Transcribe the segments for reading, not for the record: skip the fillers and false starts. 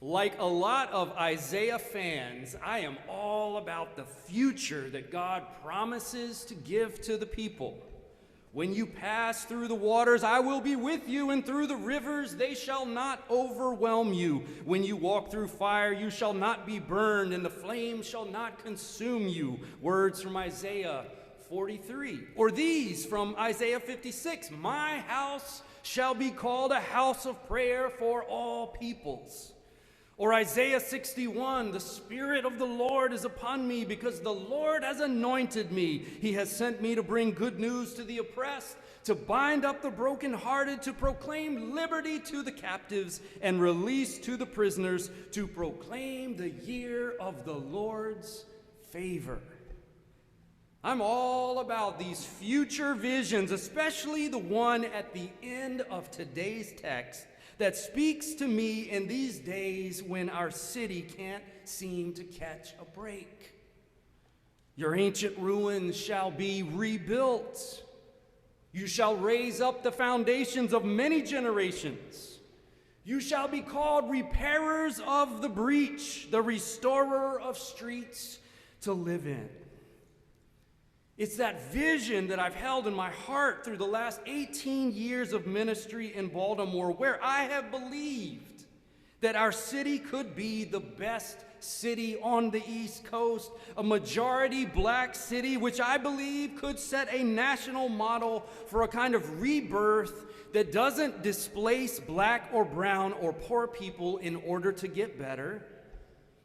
Like a lot of Isaiah fans, I am all about the future that God promises to give to the people. When you pass through the waters, I will be with you, and through the rivers, they shall not overwhelm you. When you walk through fire, you shall not be burned, and the flames shall not consume you. Words from Isaiah 43. Or these from Isaiah 56. My house shall be called a house of prayer for all peoples. Or Isaiah 61, the Spirit of the Lord is upon me because the Lord has anointed me. He has sent me to bring good news to the oppressed, to bind up the brokenhearted, to proclaim liberty to the captives and release to the prisoners, to proclaim the year of the Lord's favor. I'm all about these future visions, especially the one at the end of today's text, that speaks to me in these days when our city can't seem to catch a break. Your ancient ruins shall be rebuilt. You shall raise up the foundations of many generations. You shall be called repairers of the breach, the restorer of streets to live in. It's that vision that I've held in my heart through the last 18 years of ministry in Baltimore, where I have believed that our city could be the best city on the East Coast, a majority black city, which I believe could set a national model for a kind of rebirth that doesn't displace black or brown or poor people in order to get better,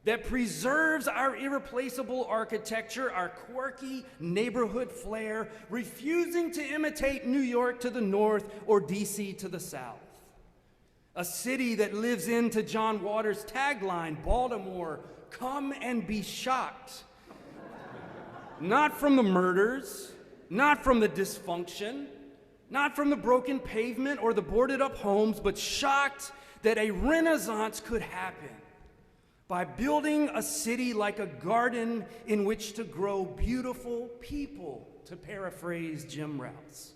that preserves our irreplaceable architecture, our quirky neighborhood flair, refusing to imitate New York to the north or DC to the south. A city that lives into John Waters' tagline, Baltimore, come and be shocked. Not from the murders, not from the dysfunction, not from the broken pavement or the boarded up homes, but shocked that a renaissance could happen by building a city like a garden in which to grow beautiful people, to paraphrase Jim Rouse.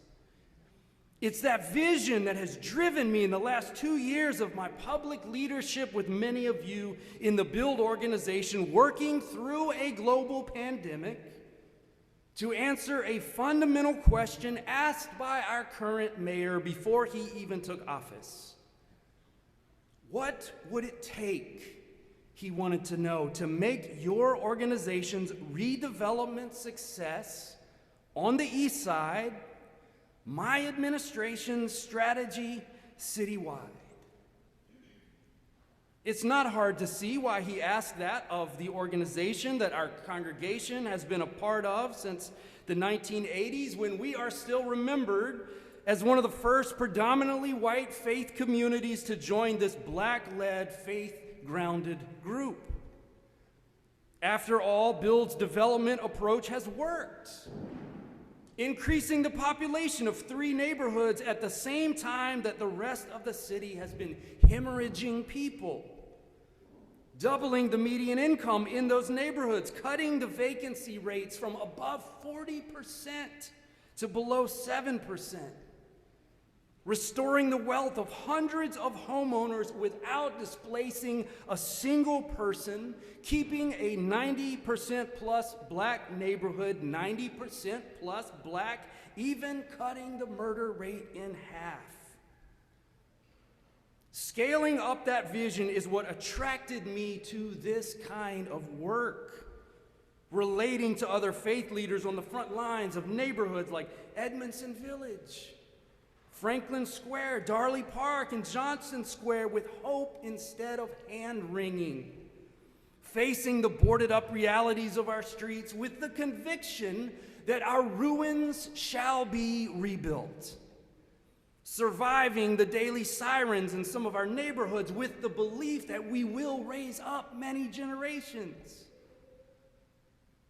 It's that vision that has driven me in the last 2 years of my public leadership with many of you in the BUILD organization, working through a global pandemic to answer a fundamental question asked by our current mayor before he even took office. What would it take, he wanted to know, to make your organization's redevelopment success on the East Side my administration's strategy citywide? It's not hard to see why he asked that of the organization that our congregation has been a part of since the 1980s, when we are still remembered as one of the first predominantly white faith communities to join this black-led, faith-grounded group. After all, BUILD's development approach has worked, increasing the population of 3 neighborhoods at the same time that the rest of the city has been hemorrhaging people, doubling the median income in those neighborhoods, cutting the vacancy rates from above 40% to below 7%, restoring the wealth of hundreds of homeowners without displacing a single person, keeping a 90% plus black neighborhood 90% plus black, even cutting the murder rate in half. Scaling up that vision is what attracted me to this kind of work, relating to other faith leaders on the front lines of neighborhoods like Edmondson Village, Franklin Square, Darley Park, and Johnson Square, with hope instead of hand-wringing, facing the boarded-up realities of our streets with the conviction that our ruins shall be rebuilt, surviving the daily sirens in some of our neighborhoods with the belief that we will raise up many generations,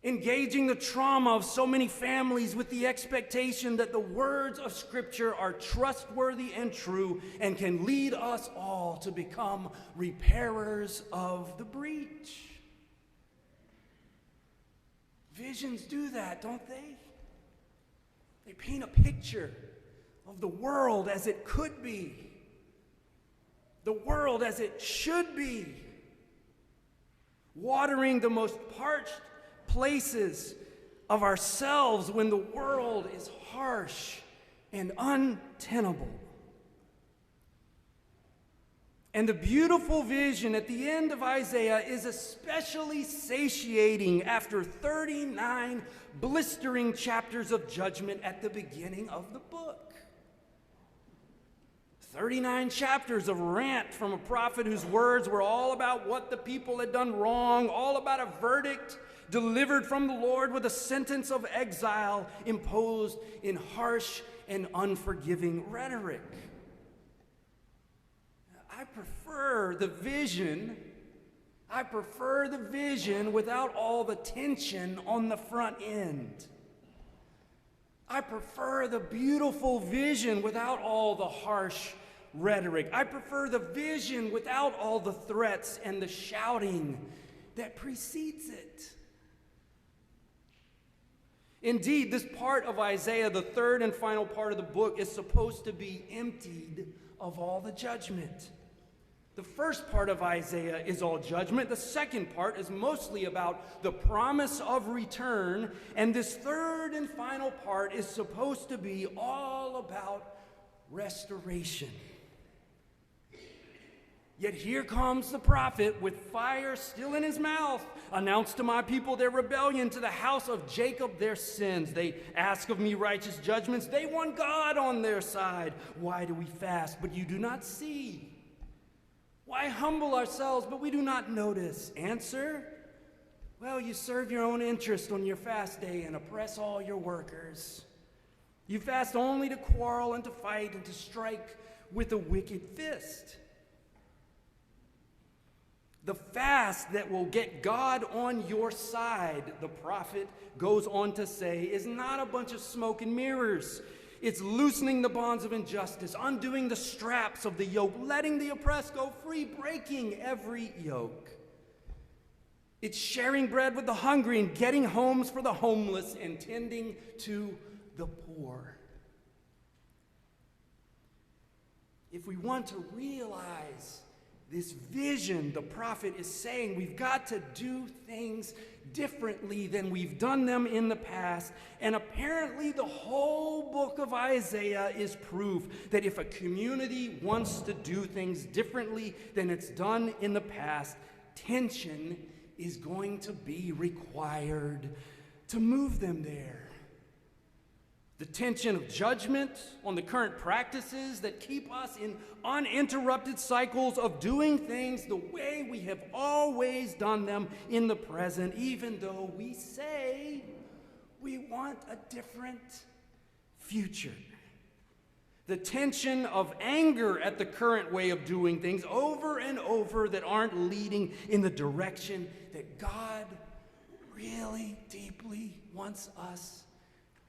engaging the trauma of so many families with the expectation that the words of Scripture are trustworthy and true and can lead us all to become repairers of the breach. Visions do that, don't they? They paint a picture of the world as it could be, the world as it should be, watering the most parched places of ourselves when the world is harsh and untenable. And the beautiful vision at the end of Isaiah is especially satiating after 39 blistering chapters of judgment at the beginning of the book. 39 chapters of rant from a prophet whose words were all about what the people had done wrong, all about a verdict delivered from the Lord with a sentence of exile imposed in harsh and unforgiving rhetoric. I prefer the vision without all the tension on the front end. I prefer the beautiful vision without all the harsh rhetoric. I prefer the vision without all the threats and the shouting that precedes it. Indeed, this part of Isaiah, the third and final part of the book, is supposed to be emptied of all the judgment. The first part of Isaiah is all judgment. The second part is mostly about the promise of return. And this third and final part is supposed to be all about restoration. Yet here comes the prophet with fire still in his mouth. Announce to my people their rebellion, to the house of Jacob their sins. They ask of me righteous judgments. They want God on their side. Why do we fast, but you do not see? Why humble ourselves, but we do not notice? Answer, well, you serve your own interest on your fast day and oppress all your workers. You fast only to quarrel and to fight and to strike with a wicked fist. The fast that will get God on your side, the prophet goes on to say, is not a bunch of smoke and mirrors. It's loosening the bonds of injustice, undoing the straps of the yoke, letting the oppressed go free, breaking every yoke. It's sharing bread with the hungry and getting homes for the homeless and tending to the poor. If we want to realize this vision, the prophet is saying we've got to do things differently than we've done them in the past. And apparently the whole book of Isaiah is proof that if a community wants to do things differently than it's done in the past, tension is going to be required to move them there. The tension of judgment on the current practices that keep us in uninterrupted cycles of doing things the way we have always done them in the present, even though we say we want a different future. The tension of anger at the current way of doing things over and over that aren't leading in the direction that God really deeply wants us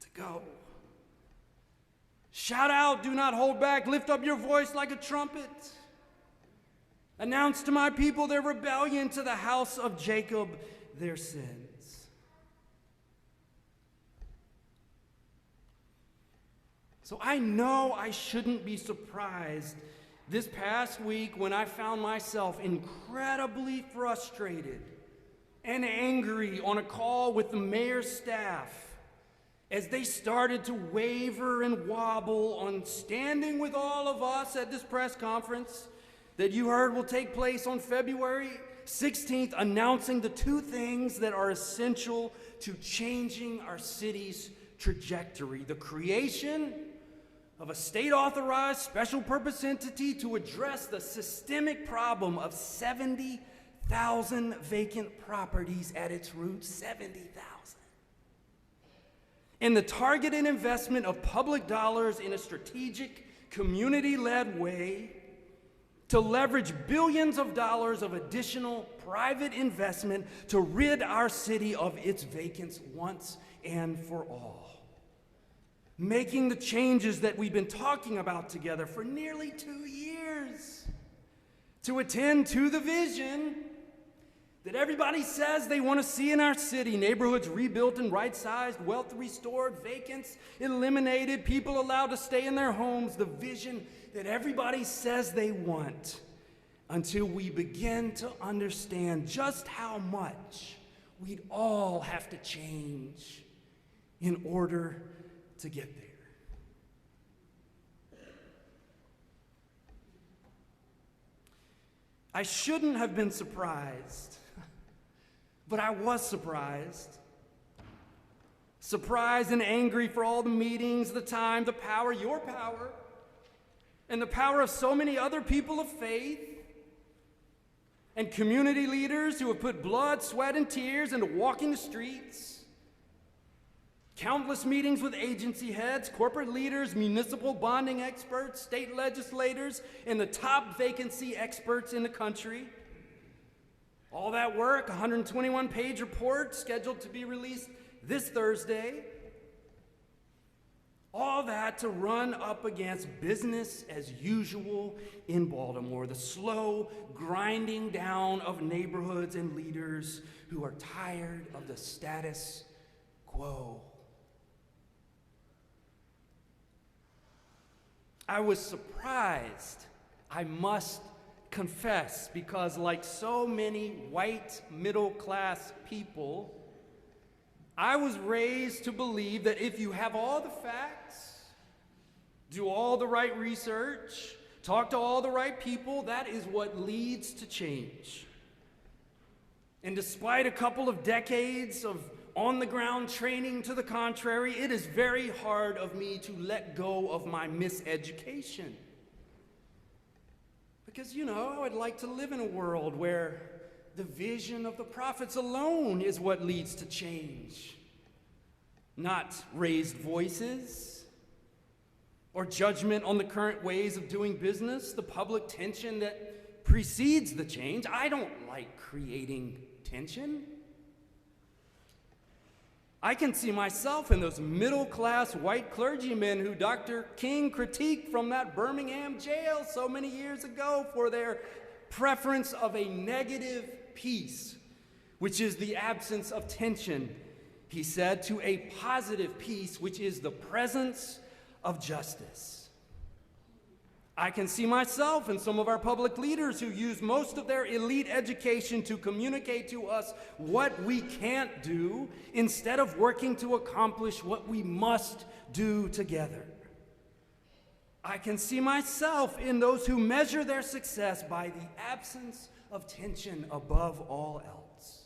to go. Shout out, do not hold back, lift up your voice like a trumpet. Announce to my people their rebellion, to the house of Jacob their sins. So I know I shouldn't be surprised this past week when I found myself incredibly frustrated and angry on a call with the mayor's staff as they started to waver and wobble on standing with all of us at this press conference that you heard will take place on February 16th, announcing the two things that are essential to changing our city's trajectory: the creation of a state-authorized special purpose entity to address the systemic problem of 70,000 vacant properties at its root, 70,000. And the targeted investment of public dollars in a strategic, community-led way to leverage billions of dollars of additional private investment to rid our city of its vacants once and for all. Making the changes that we've been talking about together for nearly 2 years to attend to the vision that everybody says they want to see in our city: neighborhoods rebuilt and right-sized, wealth restored, vacants eliminated, people allowed to stay in their homes, the vision that everybody says they want, until we begin to understand just how much we'd all have to change in order to get there. I shouldn't have been surprised, but I was surprised. Surprised and angry for all the meetings, the time, the power, your power, and the power of so many other people of faith and community leaders who have put blood, sweat, and tears into walking the streets. Countless meetings with agency heads, corporate leaders, municipal bonding experts, state legislators, and the top vacancy experts in the country. All that work, 121-page report scheduled to be released this Thursday. All that to run up against business as usual in Baltimore, the slow grinding down of neighborhoods and leaders who are tired of the status quo. I was surprised, I must confess, because like so many white middle-class people, I was raised to believe that if you have all the facts, do all the right research, talk to all the right people, that is what leads to change. And despite a couple of decades of on-the-ground training to the contrary, it is very hard of me to let go of my miseducation. Because, I would like to live in a world where the vision of the prophets alone is what leads to change, not raised voices or judgment on the current ways of doing business, the public tension that precedes the change. I don't like creating tension. I can see myself in those middle-class white clergymen who Dr. King critiqued from that Birmingham jail so many years ago for their preference of a negative peace, which is the absence of tension, he said, to a positive peace, which is the presence of justice. I can see myself in some of our public leaders who use most of their elite education to communicate to us what we can't do instead of working to accomplish what we must do together. I can see myself in those who measure their success by the absence of tension above all else.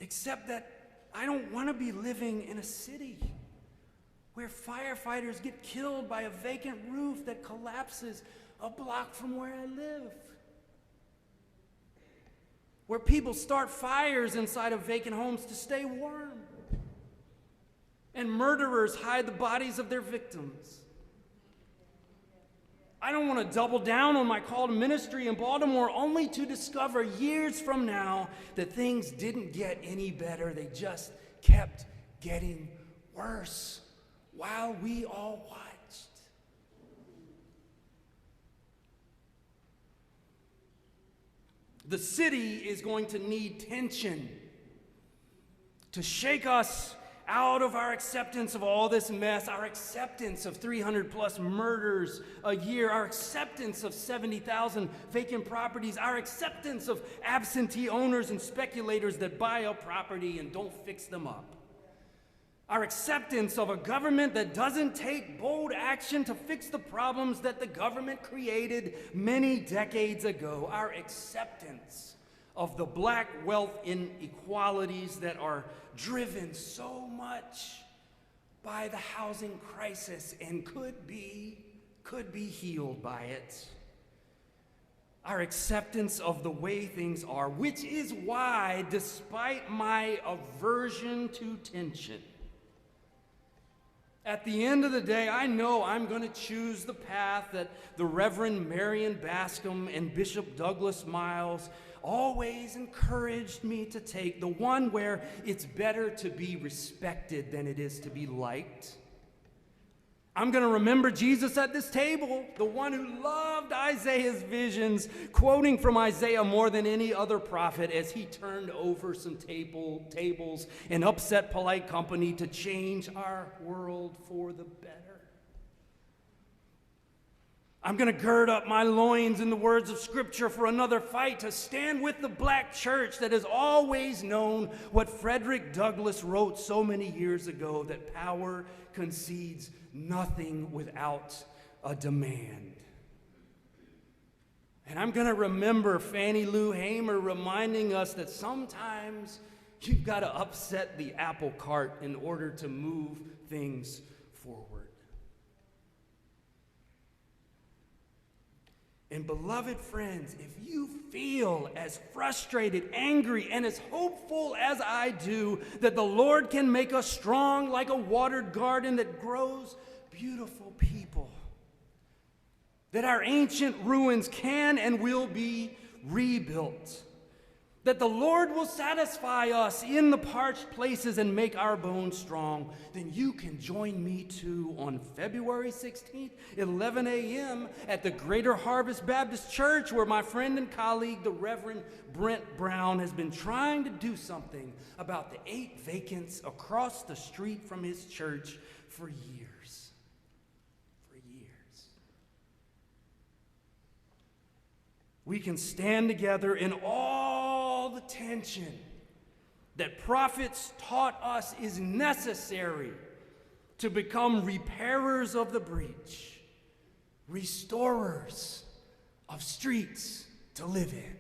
Except that I don't want to be living in a city where firefighters get killed by a vacant roof that collapses a block from where I live. Where people start fires inside of vacant homes to stay warm. And murderers hide the bodies of their victims. I don't want to double down on my call to ministry in Baltimore only to discover years from now that things didn't get any better. They just kept getting worse while we all watched. The city is going to need tension to shake us out of our acceptance of all this mess, our acceptance of 300 plus murders a year, our acceptance of 70,000 vacant properties, our acceptance of absentee owners and speculators that buy up property and don't fix them up. Our acceptance of a government that doesn't take bold action to fix the problems that the government created many decades ago. Our acceptance of the black wealth inequalities that are driven so much by the housing crisis and could be healed by it. Our acceptance of the way things are, which is why, despite my aversion to tension, at the end of the day, I know I'm going to choose the path that the Reverend Marion Bascom and Bishop Douglas Miles always encouraged me to take, the one where it's better to be respected than it is to be liked. I'm going to remember Jesus at this table, the one who loved Isaiah's visions, quoting from Isaiah more than any other prophet as he turned over some tables and upset polite company to change our world for the better. I'm going to gird up my loins in the words of Scripture for another fight, to stand with the black church that has always known what Frederick Douglass wrote so many years ago, that power concedes nothing without a demand. And I'm going to remember Fannie Lou Hamer reminding us that sometimes you've got to upset the apple cart in order to move things forward. And beloved friends, if you feel as frustrated, angry, and as hopeful as I do that the Lord can make us strong like a watered garden that grows beautiful people, that our ancient ruins can and will be rebuilt, that the Lord will satisfy us in the parched places and make our bones strong, then you can join me too on February 16th, 11 a.m. at the Greater Harvest Baptist Church, where my friend and colleague, the Reverend Brent Brown, has been trying to do something about the 8 vacants across the street from his church for years. We can stand together in all the tension that prophets taught us is necessary to become repairers of the breach, restorers of streets to live in.